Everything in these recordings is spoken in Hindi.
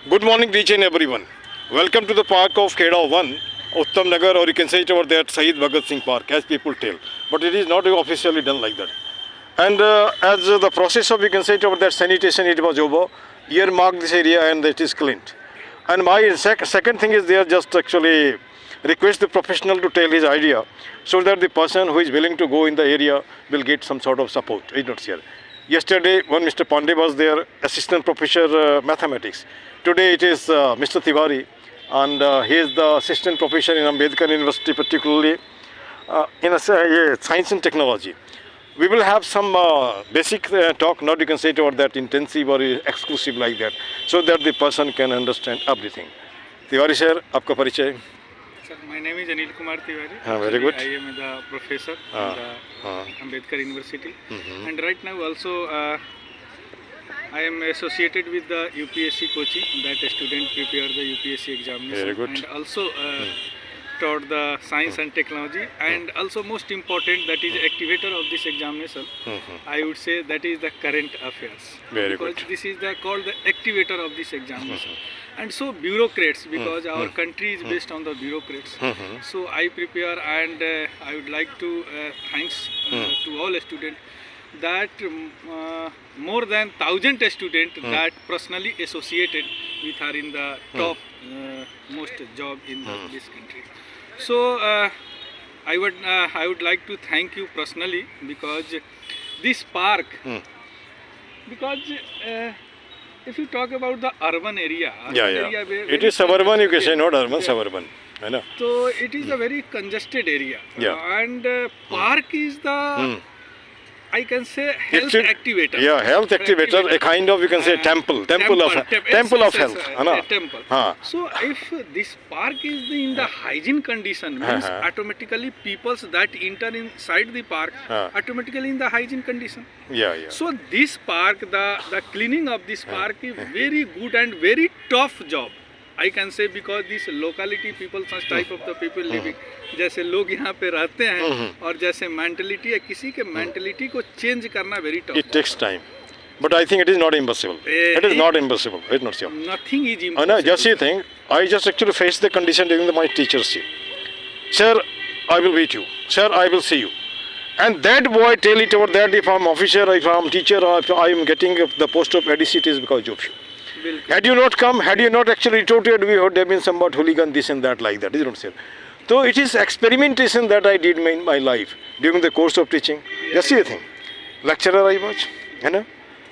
Good morning to each and everyone. Welcome to the park of Kheda 1, Uttam Nagar, or you can say it over there, Shahid Bhagat Singh Park, as people tell. But it is not officially done like that. And as the process of, you can say it over there, sanitation, it was over. Year marked this area and it is cleaned. And my second thing is there just actually request the professional to tell his idea so that the person who is willing to go in the area will get some sort of support. It's not here. Yesterday, one Mr. Pandey was there, assistant professor mathematics. Today it is Mr. Tiwari, and he is the assistant professor in Ambedkar University, particularly in science and technology. We will have some basic talk, not you can say it over that intensive or exclusive like that, so that the person can understand everything. Tiwari sir, आपका परिचय? Sir, my name is Anil Kumar Tiwari. Very good. I am the professor in the Ambedkar University, and right now also I am associated with the UPSC coaching, that a student prepare the UPSC examination. Very good. And also taught the science and technology, and also most important, that is activator of this examination. I would say that is the current affairs. Very because good. this is called the activator of this examination. And so bureaucrats, because our country is based on the bureaucrats. So I prepare, and I would like to thanks to all students that more than 1,000 students that personally associated with are in the top most job in this country. So I would like to thank you personally, because this park, because if you talk about the urban area, area where It is suburban, you can say, not urban, suburban. I know. So it is a very congested area, and park is the I can say health activator. Yeah, health activator, a kind of, you can say, temple of health. Temple. So if this park is in the hygiene condition, means automatically people that enter inside the park automatically in the hygiene condition. So this park, the cleaning of this park is very good and very tough job, I can say, because this locality people, such type of the people living, जैसे लोग यहाँ पे रहते हैं और जैसे मेंटलिटी है, किसी के मेंटलिटी को चेंज करना very tough. It takes time, but I think it is not impossible. It is not impossible. It's not sure. Nothing is impossible. Just you think, I just actually faced the condition during my teachership. Sir, I will meet you. Sir, I will see you. And that boy tell it over that if I'm officer, if I'm teacher, or if I am getting the post of ADC, it is because of you. Had you not come, had you not actually retorted, we would have been somewhat hooligan, this and that, like that. Is not sir. So it is experimentation that I did in my life during the course of teaching. Just see a thing. Lecturer I was, you know,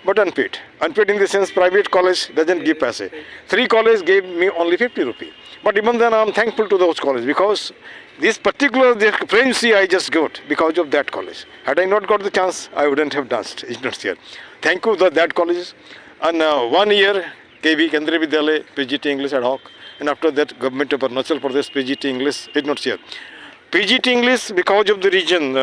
but unpaid. Unpaid in the sense private college doesn't give paise. 3 colleges gave me only 50 rupees. But even then I'm thankful to those colleges, because this particular fluency I just got because of that college. Had I not got the chance, I wouldn't have danced. It's not here. Thank you to that colleges. And 1 year, KB Kendriya Vidyalaya, PGT English ad hoc. And after that, government of Arunachal Pradesh, PGT English, is not here. PGT English, because of the region,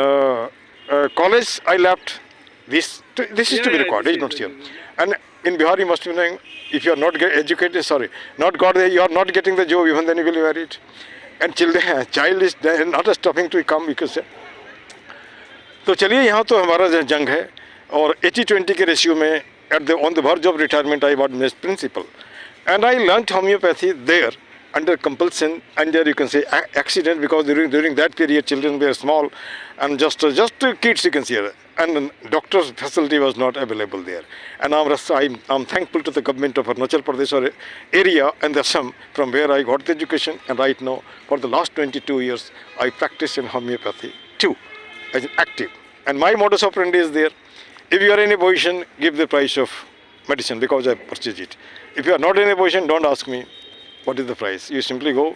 college I left. This is to be recorded, is not here. And in Bihar, you must be knowing, if you are not educated, you are not getting the job, even then you will be married. And child is not stopping to come, you can say. तो चलिए, यहाँ तो हमारा जंग है, और 80-20 के रेशियो में on the verge of retirement, I was made principal. And I learnt homeopathy there under compulsion, under, you can say, accident, because during that period children were small and just kids, you can see, and doctor's facility was not available there. And I'm thankful to the government of Arunachal Pradesh area and the Assam from where I got the education, and right now for the last 22 years I practice in homeopathy too, as an active. And my modus operandi is there. If you are in a position, give the price of medicine, because I purchased it. If you are not in a position, don't ask me what is the price. You simply go,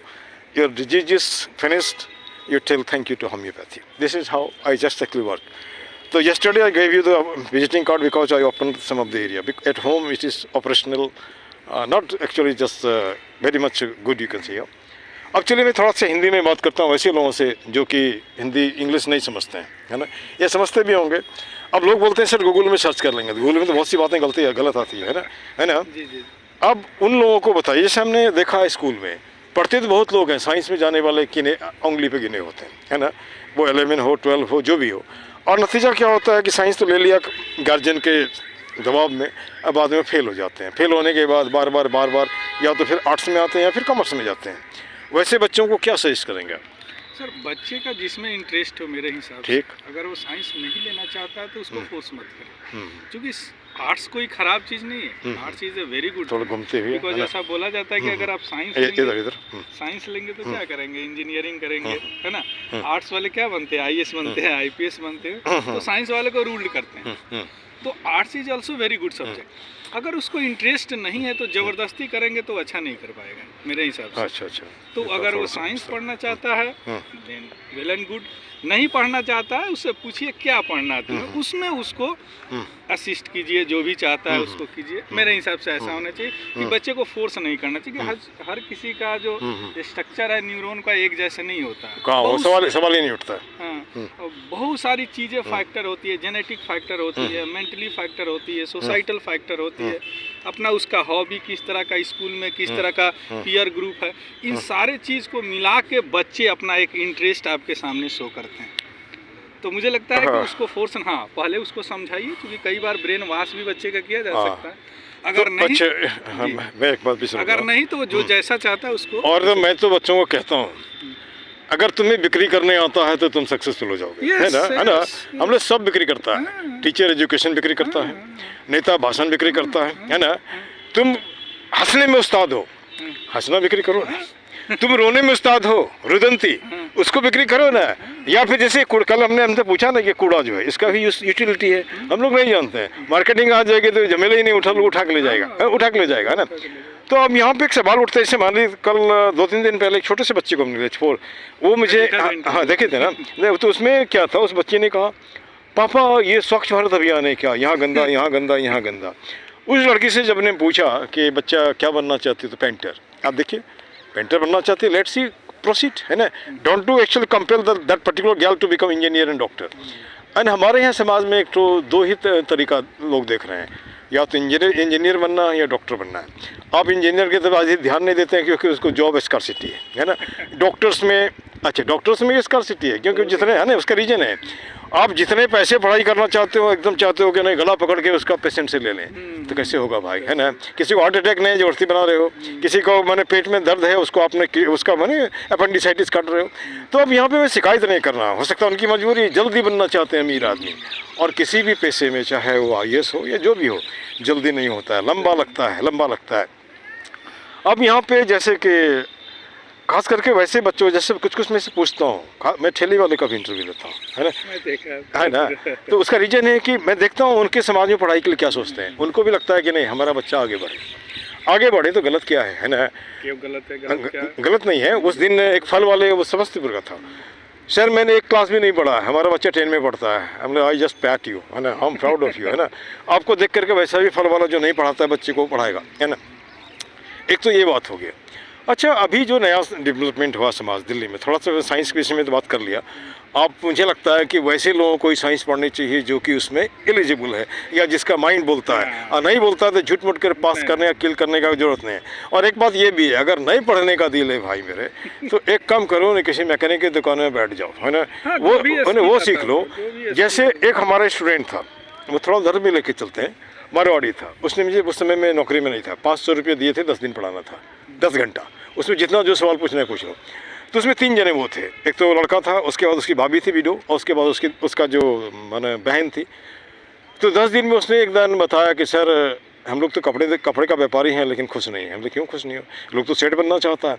your disease is finished, you tell thank you to homeopathy. This is how I just actually work. So yesterday I gave you the visiting card because I opened some of the area. At home it is operational, not actually just very much good, you can say. Actually मैं थोड़ा सा हिंदी में बात करता हूँ वैसे लोगों से जो कि हिंदी इंग्लिश नहीं समझते हैं, है ना, ये समझते भी होंगे. अब लोग बोलते हैं सर गूगल में सर्च कर लेंगे, गूगल में तो बहुत सी बातें गलत आती है ना. अब उन लोगों को बताइए, जैसे हमने देखा है स्कूल में पढ़ते तो बहुत लोग हैं, साइंस में जाने वाले किने उंगली पे गिने होते हैं, है ना, वो 11 हो 12 हो जो भी हो, और नतीजा क्या होता है कि साइंस तो ले लिया गार्जियन के दबाव में अब बाद में फेल हो जाते हैं। फेल होने के बाद बार बार या तो फिर आर्ट्स में आते हैं या फिर कॉमर्स में जाते हैं। वैसे बच्चों को क्या सजेस्ट करेंगे? सर बच्चे का जिसमें इंटरेस्ट हो मेरे हिसाब से, ठीक। अगर वो साइंस नहीं लेना चाहता है तो उसको फोर्स मत करें, क्योंकि आर्ट्स कोई खराब चीज़ नहीं है, arts is a very good. थोड़ा घूमते हुए बिकॉज ऐसा बोला जाता है कि अगर आप साइंस लेंगे तो क्या करेंगे, इंजीनियरिंग करेंगे, है ना। आर्ट्स वाले क्या बनते हैं, आईएएस बनते हैं, आईपीएस बनते हैं, तो साइंस वाले को रूल्ड करते हैं। तो arts is also very good subject. अगर उसको इंटरेस्ट नहीं है तो ज़बरदस्ती करेंगे तो अच्छा नहीं कर पाएगा मेरे हिसाब से। अच्छा। तो अगर वो साइंस पढ़ना चाहता है देन वेल एंड गुड, नहीं पढ़ना चाहता है उससे पूछिए क्या पढ़ना है तुम्हें, उसमें उसको असिस्ट कीजिए, जो भी चाहता है उसको कीजिए। मेरे हिसाब से ऐसा होना चाहिए कि बच्चे को फोर्स नहीं करना चाहिए कि हर किसी का जो स्ट्रक्चर है न्यूरॉन का एक जैसा नहीं होता है। सवाल ही नहीं उठता है। हाँ, बहुत सारी चीज़ें फैक्टर होती है, जेनेटिक फैक्टर होती है, मेंटली फैक्टर होती है, सोसाइटल फैक्टर होती है, अपना उसका हॉबी किस तरह का, स्कूल में किस तरह का पीयर ग्रुप है, इन सारे चीज़ को मिला के बच्चे अपना एक इंटरेस्ट आपके सामने शो करते हैं। तो मुझे लगता है कि उसको फोर्स, पहले उसको समझाइए, क्योंकि कई बार ब्रेन वॉश भी बच्चे का किया जा सकता है। अगर नहीं मैं एक बात भी अगर नहीं तो जो जैसा चाहता है उसको। और तो मैं तो बच्चों को कहता हूँ, अगर तुम्हें बिक्री करने आता है तो तुम सक्सेसफुल हो जाओगे, है ना। हम लोग सब बिक्री करता है, टीचर एजुकेशन बिक्री करता है, नेता भाषण बिक्री करता है ना। तुम हंसने में उस्ताद हो, हंसना बिक्री करो ना। तुम रोने में उस्ताद हो, रुदंती, उसको बिक्री करो ना। या फिर जैसे कल हमसे पूछा ना कि कूड़ा जो है इसका भी यूटिलिटी है, हम लोग नहीं जानते हैं। मार्केटिंग आ जाएगी तो झमेले ही नहीं उठा के ले जाएगा ना। तो अब यहाँ पे एक सवाल उठता है, जैसे मान लीजिए कल 2-3 दिन पहले एक छोटे से बच्चे को मिले, वो मुझे देखे थे ना, तो उसमें क्या था, उस बच्चे ने कहा पापा ये स्वच्छ भारत अभियान है क्या, यहाँ गंदा यहाँ गंदा यहाँ गंदा। उस लड़की से जब ने पूछा कि बच्चा क्या बनना चाहती, तो पेंटर। आप देखिए पेंटर बनना चाहती है, लेट्स सी प्रोसीड, है ना। Don't to actually compel that particular girl to become engineer and doctor. And हमारे यहाँ समाज में एक तो दो ही तरीका लोग देख रहे हैं, या तो इंजीनियर बनना है या डॉक्टर बनना है। आप इंजीनियर की तरफ आज ध्यान नहीं देते हैं क्योंकि उसको जॉब स्कार्सिटी है ना। डॉक्टर्स में स्कार्सिटी है क्योंकि जितने, है ना, उसका रीजन है आप जितने पैसे पढ़ाई करना चाहते हो, एकदम चाहते हो कि नहीं गला पकड़ के उसका पेशेंट से ले लें, तो कैसे होगा भाई, है ना। किसी को हार्ट अटैक नहीं जबरदस्ती बना रहे हो, किसी को मैंने पेट में दर्द है उसको आपने उसका मैंने अपेंडिसाइटिस काट रहे हो। तो अब यहाँ पे मैं शिकायत नहीं करना, हो सकता है उनकी मजबूरी, जल्दी बनना चाहते हैं अमीर आदमी। और किसी भी पैसे में, चाहे वो IAS हो या जो भी हो, जल्दी नहीं होता है, लंबा लगता है। अब यहाँ पे जैसे कि खास करके वैसे बच्चों, जैसे कुछ में से पूछता हूँ, मैं ठेली वाले का भी इंटरव्यू लेता हूँ, है ना, मैं देखा है ना। तो उसका रीज़न है कि मैं देखता हूँ उनके समाज में पढ़ाई के लिए क्या सोचते हैं। उनको भी लगता है कि नहीं हमारा बच्चा आगे बढ़े तो गलत क्या है ना। क्यों गलत है? गलत नहीं है। उस दिन एक फल वाले, वो समस्तीपुर का था, सर मैंने एक क्लास भी नहीं पढ़ा, हमारा बच्चा 10 में पढ़ता है। हमने आई जस्ट पैट यू, है ना, I am proud of you, है ना। आपको देख करके वैसा भी फल वाला जो नहीं पढ़ाता है बच्चे को पढ़ाएगा, है ना। एक तो ये बात हो गया। अच्छा, अभी जो नया डेवलपमेंट हुआ समाज दिल्ली में, थोड़ा सा साइंस के विषय में तो बात कर लिया। आप, मुझे लगता है कि वैसे लोगों को ही साइंस पढ़नी चाहिए जो कि उसमें एलिजिबल है, या जिसका माइंड बोलता है, और नहीं बोलता तो झूठ मूठ कर पास करने या किल करने का जरूरत नहीं है। और एक बात ये भी है, अगर नहीं पढ़ने का दिल है भाई मेरे, तो एक काम करो ना, किसी मैकेनिक की दुकान में बैठ जाओ, है ना, वो सीख लो। जैसे एक हमारा स्टूडेंट था, वो थोड़ा धर्म में लेके चलते हैं, मारवाड़ी था। उसने मुझे उस समय में नौकरी में नहीं था, 500 रुपये दिए थे, 10 दिन पढ़ाना था, 10 घंटा। उसमें जितना जो सवाल पूछना है पूछ लो। तो उसमें 3 जने वो थे, एक तो लड़का था, उसके बाद उसकी भाभी थी विडो, और उसके बाद उसका जो माने बहन थी। तो 10 दिन में उसने एक दिन बताया कि सर हम लोग तो कपड़े का व्यापारी हैं लेकिन खुश नहीं हैं। हम लोग क्यों खुश नहीं हो? लोग तो सेट बनना चाहता है।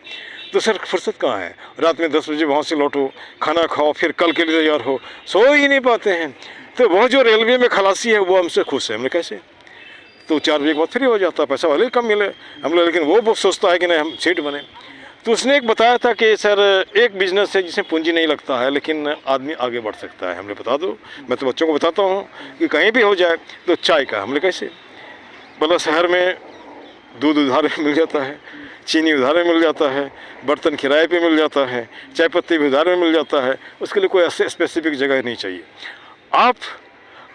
तो सर फुर्सत कहाँ है, रात में 10 बजे वहाँ से लौटो, खाना खाओ, फिर कल के लिए तैयार हो, सो ही नहीं पाते हैं। तो वह जो रेलवे में खलासी है वो हमसे खुश है। हमने कैसे? तो 4 बजे के बाद फ्री हो जाता, पैसा वाले कम मिले हम लोग, लेकिन वो सोचता है कि नहीं हम सेठ बने। तो उसने एक बताया था कि सर एक बिज़नेस है जिसमें पूंजी नहीं लगता है लेकिन आदमी आगे बढ़ सकता है। हमने बता दो, मैं तो बच्चों को बताता हूँ कि कहीं भी हो जाए तो चाय का। हमने कैसे? बोला शहर में दूध उधार में मिल जाता है, चीनी उधार में मिल जाता है, बर्तन किराए पे मिल जाता है, चाय पत्ती भी उधार में मिल जाता है। उसके लिए कोई ऐसे स्पेसिफिक जगह नहीं चाहिए। आप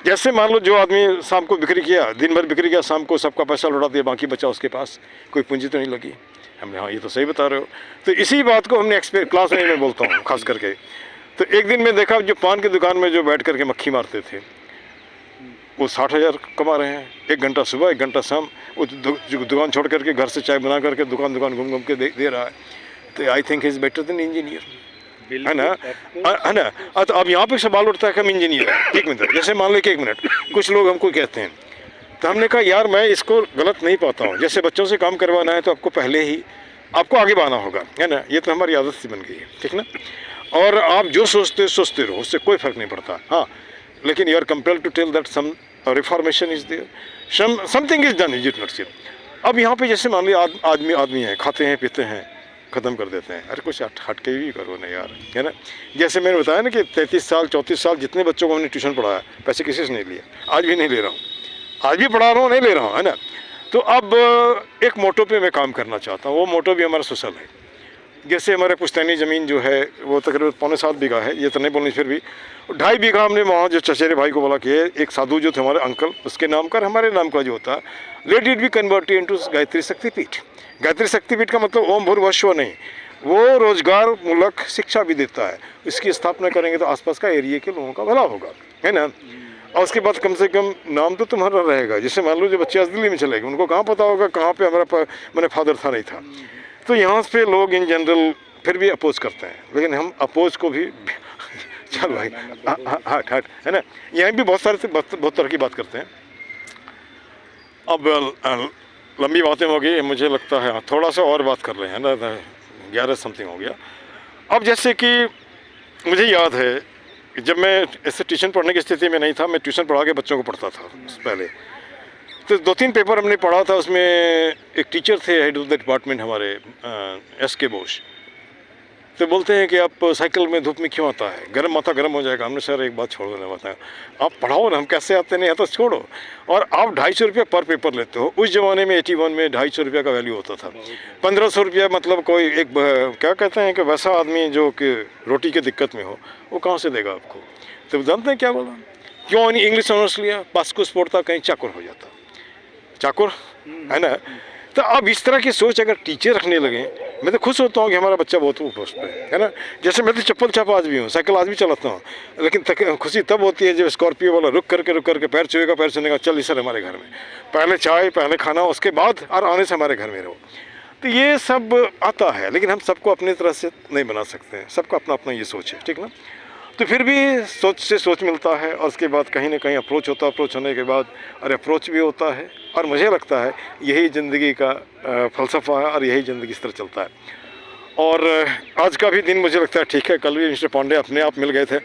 जैसे मान लो जो आदमी शाम को बिक्री किया, दिन भर बिक्री किया, शाम को सबका पैसा लौटा दिया, बाकी बचा उसके पास, कोई पूंजी तो नहीं लगी। हमने हाँ ये तो सही बता रहे हो। तो इसी बात को हमने क्लास में मैं बोलता हूँ खास करके। तो एक दिन मैं देखा जो पान की दुकान में जो बैठ करके मक्खी मारते थे, वो 60,000 कमा रहे हैं, 1 घंटा सुबह 1 घंटा शाम, वो दुकान छोड़ करके घर से चाय बना करके दुकान घूम घूम के दे रहा है। तो I think is better than engineer, है ना, है ना। तो अब यहाँ पे सवाल उठता है कि हम इंजीनियर हैं, 1 मिनट, जैसे मान लो कि 1 मिनट कुछ लोग हमको कहते हैं, तो हमने कहा यार मैं इसको गलत नहीं पाता हूँ, जैसे बच्चों से काम करवाना है तो आपको पहले ही आपको आगे बढ़ाना होगा, है ना, ये तो हमारी आदत सी बन गई है, ठीक ना। और आप जो सोचते रहो, उससे कोई फ़र्क नहीं पड़ता, हाँ, लेकिन you are compelled to tell that some reformation is there, something is done, is it not so. अब यहाँ पे जैसे मान लो आदमी है, खाते हैं पीते हैं, ख़त्म कर देते हैं, अरे कुछ हट के भी करो ना यार, है ना। जैसे मैंने बताया ना कि 33 साल 34 साल जितने बच्चों को मैंने ट्यूशन पढ़ाया, पैसे किसी से नहीं लिए, आज भी नहीं ले रहा हूँ, आज भी पढ़ा रहा हूँ, नहीं ले रहा हूँ, है ना। तो अब एक मोटो पे मैं काम करना चाहता हूँ, वो मोटो भी हमारा सोशल है। जैसे हमारे पुश्तैनी ज़मीन जो है वो तकरीबन 6.25 बीघा है, ये तो नहीं बोलनी, फिर भी 2.5 बीघा हमने वहाँ जो चचेरे भाई को बोला कि एक साधु जो थे हमारे अंकल, उसके नाम का हमारे नाम का जो होता है, let it be converted into Gayatri शक्तिपीठ। गायत्री शक्तिपीठ का मतलब ओम भूर्भुवः नहीं, वो रोजगार मूलक शिक्षा भी देता है। इसकी स्थापना करेंगे तो आसपास का एरिया के लोगों का भला होगा, है ना। और उसके बाद कम से कम नाम तो तुम्हारा रहेगा। जैसे मान लो जो बच्चे आज दिल्ली में चले गए, उनको कहाँ पता होगा कहाँ पे हमारा मैंने फादर था नहीं था। तो यहाँ पे लोग इन जनरल फिर भी अपोज करते हैं, लेकिन हम अपोज को भी चल भाई हट, है ना। यहाँ भी बहुत तरह की बात करते हैं। अब लंबी बातें हो गई, मुझे लगता है थोड़ा सा और बात कर रहे हैं ना, 11 समथिंग हो गया। अब जैसे कि मुझे याद है जब मैं ऐसे ट्यूशन पढ़ने की स्थिति में नहीं था, मैं ट्यूशन पढ़ा के बच्चों को पढ़ता था पहले, तो 2-3 पेपर हमने पढ़ा था। उसमें एक टीचर थे हेड ऑफ द डिपार्टमेंट हमारे, SK बोस, तो बोलते हैं कि आप साइकिल में धूप में क्यों आता है, माथा गर्म हो जाएगा। हमने सर एक बात छोड़ो ना, बताएं आप पढ़ाओ ना, हम कैसे आते नहीं आता छोड़ो, और आप 250 रुपया पर पेपर लेते हो। उस ज़माने में 81 में 250 रुपया का वैल्यू होता था। 1500 रुपया मतलब कोई एक क्या कहते हैं कि वैसा आदमी जो कि रोटी की दिक्कत में हो, वो कहाँ से देगा आपको। तो जानते हैं क्या बोला, क्यों इंग्लिश ऑनर्स लिया, पासकुस पढ़ता कहीं चाकुर हो जाता, चाकुर, है ना। तो अब इस तरह की सोच अगर टीचर रखने लगे, मैं तो खुश होता हूँ कि हमारा बच्चा बहुत पोस्ट पे है ना। जैसे मैं तो चप्पल छापा आज भी हूँ, साइकिल आज भी चलाता हूँ, लेकिन खुशी तब होती है जब स्कॉर्पियो वाला रुक करके पैर छुएगा, चल सर हमारे घर में पहले चाय पहले खाना, उसके बाद और आने से हमारे घर में रहो। तो ये सब आता है, लेकिन हम सबको अपनी तरह से नहीं बना सकते हैं, सबका अपना अपना ये सोच है, ठीक ना। तो फिर भी सोच से सोच मिलता है, और उसके बाद कहीं ना कहीं अप्रोच होता है, अप्रोच होने के बाद और अप्रोच भी होता है, और मुझे लगता है यही ज़िंदगी का फ़लसफ़ा है, और यही ज़िंदगी इस तरह चलता है। और आज का भी दिन मुझे लगता है ठीक है। कल भी मिस्टर पांडे अपने आप मिल गए थे,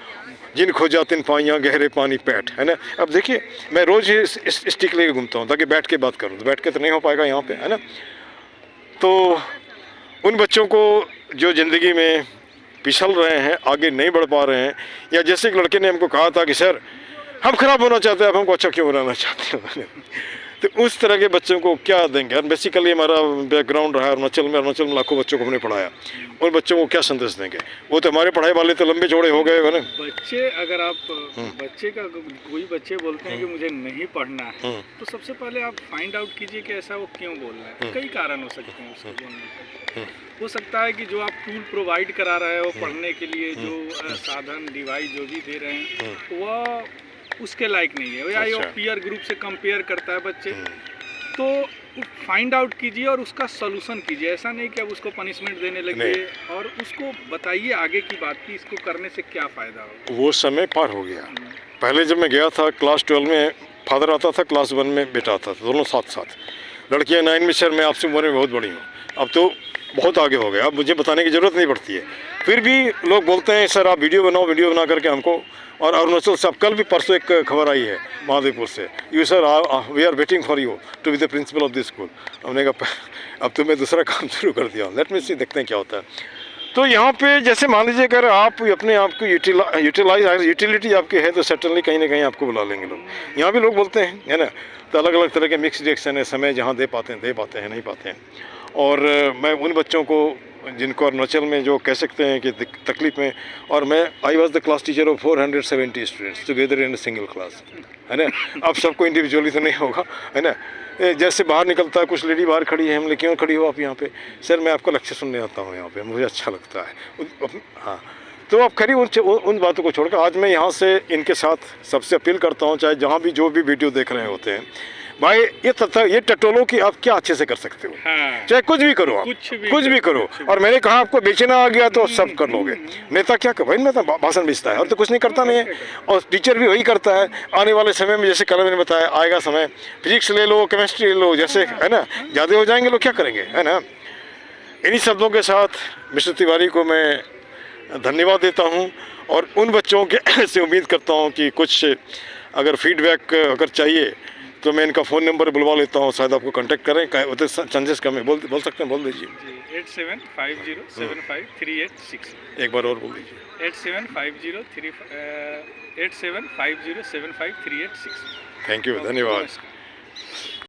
जिन खोजा तिन पाइयाँ गहरे पानी पैठ, है ना। अब देखिए मैं रोज़ ही स्टिक लेके घूमता हूँ ताकि बैठ के बात करूँ, तो बैठ के तो नहीं हो पाएगा यहाँ पे, है ना। तो उन बच्चों को जो ज़िंदगी में पिछल रहे हैं, आगे नहीं बढ़ पा रहे हैं, या जैसे एक लड़के ने हमको कहा था कि सर हम ख़राब होना चाहते हैं, आप हमको अच्छा क्यों बनाना चाहते हो। तो उस तरह के बच्चों को क्या देंगे। और बेसिकली हमारा बैकग्राउंड रहा अरुणाचल में लाखों बच्चों को हमने पढ़ाया, उन बच्चों को क्या संदेश देंगे। वो तो हमारे पढ़ाई वाले तो लंबे चौड़े हो गए ना बच्चे। अगर आप बच्चे का कोई बच्चे बोलते हैं कि मुझे नहीं पढ़ना है, तो सबसे पहले आप फाइंड आउट कीजिए कि ऐसा वो क्यों बोल रहा है। कई कारण हो सकते हैं उसको बोलने के। हो सकता है कि जो आप टूल प्रोवाइड करा रहे हो पढ़ने के लिए, जो साधन डिवाइस जो भी दे रहे हैं वह उसके लायक नहीं है, या ये पीयर ग्रुप से कंपेयर करता है बच्चे। तो फाइंड आउट कीजिए और उसका सॉल्यूशन कीजिए। ऐसा नहीं कि अब उसको पनिशमेंट देने लगे, और उसको बताइए आगे की बात की इसको करने से क्या फ़ायदा हो। वो समय पार हो गया। पहले जब मैं गया था क्लास 12 में फादर आता था, क्लास 1 में बेटा आता था, दोनों साथ साथ। लड़कियाँ 9 में, सर मैं आपसे उम्र में बहुत बड़ी हूँ, अब तो बहुत आगे हो गया, अब मुझे बताने की ज़रूरत नहीं पड़ती है। फिर भी लोग बोलते हैं सर आप वीडियो बनाओ, वीडियो बना करके हमको। और अरुणाचल से अब कल भी परसों एक खबर आई है महादेवपुर से, you sir we are waiting for you to be the principal of this school. हमने कहा अब तो मैं दूसरा काम शुरू कर दिया, लेट मी सी, देखते हैं क्या होता है। तो यहाँ पे जैसे मान लीजिए अगर आप अपने आप को यूटिलिटी आपकी है, तो सर्टनली कहीं ना कहीं आपको बुला लेंगे लोग। यहाँ भी लोग बोलते हैं, है ना। तो अलग अलग तरह के मिक्स रिएक्शन है, समय जहाँ दे पाते हैं नहीं पाते हैं। और मैं उन बच्चों को जिनको अरुणाचल में जो कह सकते हैं कि तकलीफ़ में, और मैं I was the class teacher of 470 students together in single class, है ना। अब सबको इंडिविजुअली तो नहीं होगा, है ना। जैसे बाहर निकलता है, कुछ लेडी बाहर खड़ी है, हमने क्यों खड़ी हो आप यहाँ पे, सर मैं आपका लेक्चर सुनने आता हूँ यहाँ पे, मुझे अच्छा लगता है। हाँ, तो अब खरी उन बातों को छोड़कर आज मैं यहाँ से इनके साथ सबसे अपील करता हूँ, चाहे जहाँ भी जो भी वीडियो देख रहे होते हैं, भाई ये टटोलों की आप क्या अच्छे से कर सकते हो, हाँ। चाहे कुछ भी करो आप, कुछ भी करो। और मैंने कहा आपको बेचना आ गया तो सब कर लोगे। नेता क्या कर, भाई नेता भाषण बेचता है और तो कुछ नहीं करता नहीं है। और टीचर भी वही करता है। आने वाले समय में जैसे कल मैंने बताया, आएगा समय फिजिक्स ले लो, केमिस्ट्री ले लो, जैसे है ना ज़्यादा हो जाएंगे लोग क्या करेंगे, है ना। इन्हीं शब्दों के साथ मिस्टर तिवारी को मैं धन्यवाद देता हूँ और उन बच्चों के से उम्मीद करता हूँ कि कुछ अगर फीडबैक अगर चाहिए तो मैं इनका फ़ोन नंबर बुलवा लेता हूँ, शायद आपको कांटेक्ट करें। उतने चांसेस कम है, बोल सकते हैं, बोल दीजिए। 8750753866। एक बार और बोल दीजिए। 8750753866। थैंक यू, धन्यवाद।